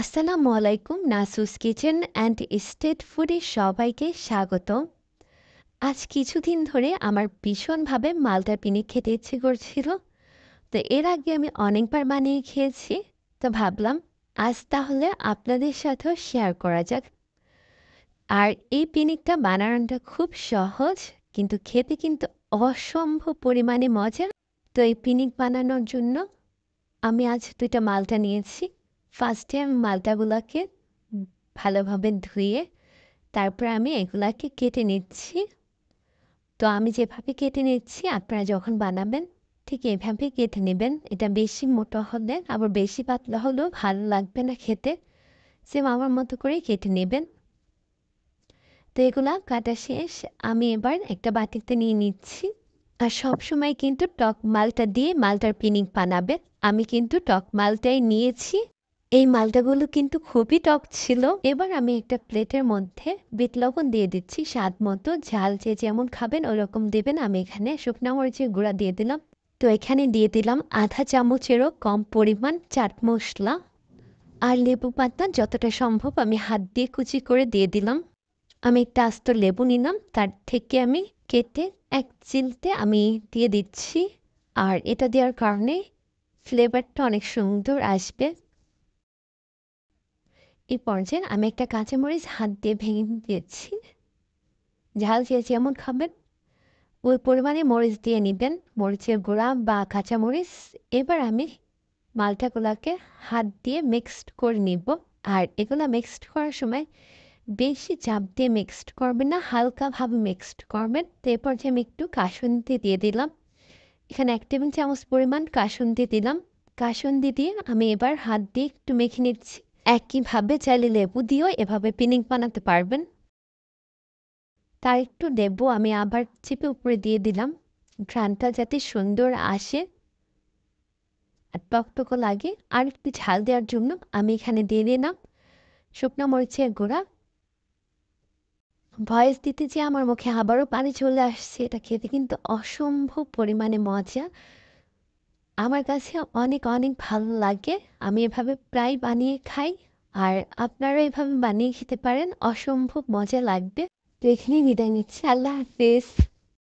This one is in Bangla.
আসসালামু আলাইকুম। নাসুস কিচেন অ্যান্ড স্ট্রিট ফুডে সবাইকে স্বাগত। আজ কিছুদিন ধরে আমার ভীষণভাবে মালটার পিনিক খেতে ইচ্ছে করছিল। তো এর আগে আমি অনেকবার বানিয়ে খেয়েছি। তো ভাবলাম আজ তাহলে আপনাদের সাথেও শেয়ার করা যাক। আর এই পিনিকটা বানানোটা খুব সহজ, কিন্তু খেতে কিন্তু অসম্ভব পরিমাণে মজা। তো এই পিনিক বানানোর জন্য আমি আজ ২টা মালটা নিয়েছি। ফার্স্টে আমি মালটাগুলোকে ভালোভাবে ধুয়ে তারপর আমি এগুলাকে কেটে নিচ্ছি। তো আমি যেভাবে কেটে নিচ্ছি আপনারা যখন বানাবেন ঠিক এভাবে কেটে নেবেন। এটা বেশি মোটা হলে আবার বেশি পাতলা হলেও ভালো লাগবে না খেতে। সেম আমার মতো করেই কেটে নেবেন। তো এগুলা কাটা শেষ। আমি এবার একটা বাটিতে নিয়ে নিচ্ছি। আর সবসময় কিন্তু টক মালটা দিয়ে মালটার পিনিক বানাবেন। আমি কিন্তু টক মালটাই নিয়েছি। এই মালটাগুলো কিন্তু খুবই টক ছিল। এবার আমি একটা প্লেটের মধ্যে বিট লবণ দিয়ে দিচ্ছি স্বাদ মতো। ঝাল যে যেমন খাবেন ওরকম দেবেন। আমি এখানে শুকনো মরিচের গুঁড়া দিয়ে দিলাম। তো এখানে দিয়ে দিলাম আধা চামচেরও কম পরিমাণ চাট মশলা। আর লেবু পাতা যতটা সম্ভব আমি হাত দিয়ে কুচি করে দিয়ে দিলাম। আমি একটা আস্ত লেবু নিলাম, তার থেকে আমি কেটে এক চিলতে আমি দিয়ে দিচ্ছি। আর এটা দেওয়ার কারণে ফ্লেভারটা অনেক সুন্দর আসবে। এই পর্যায়ে আমি একটা কাঁচামরিচ হাত দিয়ে ভেঙে দিয়েছি। ঝাল যে যেমন খাবেন ওই পরিমাণে মরিচ দিয়ে নেবেন, মরিচের গুঁড়া বা কাঁচামরিচ। এবার আমি মালটাগুলোকে হাত দিয়ে মিক্সড করে নিব। আর এগুলো মিক্সড করার সময় বেশি চাপ দিয়ে মিক্সড করবেন না, হালকাভাবে মিক্সড করবেন। তো এ পর্যায়ে আমি একটু কাসুন্দি দিয়ে দিলাম। এখানে ১ টেবিল চামচ পরিমাণ কাসুন্দি দিলাম। কাসুন্দি দিয়ে আমি এবার হাত দিয়ে একটু মেখে নিচ্ছি। একইভাবে চাইলে লেবু দিয়েও এভাবে পিনিক বানাতে পারবেন। তার একটু লেবু আমি আবার চিপে উপরে দিয়ে দিলাম, ঘ্রাণটা যাতে সুন্দর আসে আর টকটকও লাগে। আর একটু ঝাল দেওয়ার জন্য আমি এখানে দিয়ে দিলাম শুকনো মরিচের গুঁড়া। ভয়েস দিতে যেয়ে আমার মুখে আবারও পানি চলে আসছে। এটা খেতে কিন্তু অসম্ভব পরিমাণে মজা। আমার কাছে অনেক অনেক ভালো লাগে। আমি এভাবে প্রায় বানিয়ে খাই। আর আপনারা এভাবে বানিয়ে খেতে পারেন, অসম্ভব মজা লাগবে। তো এখানেই বিদায় নিচ্ছি। আল্লাহ হাফেজ।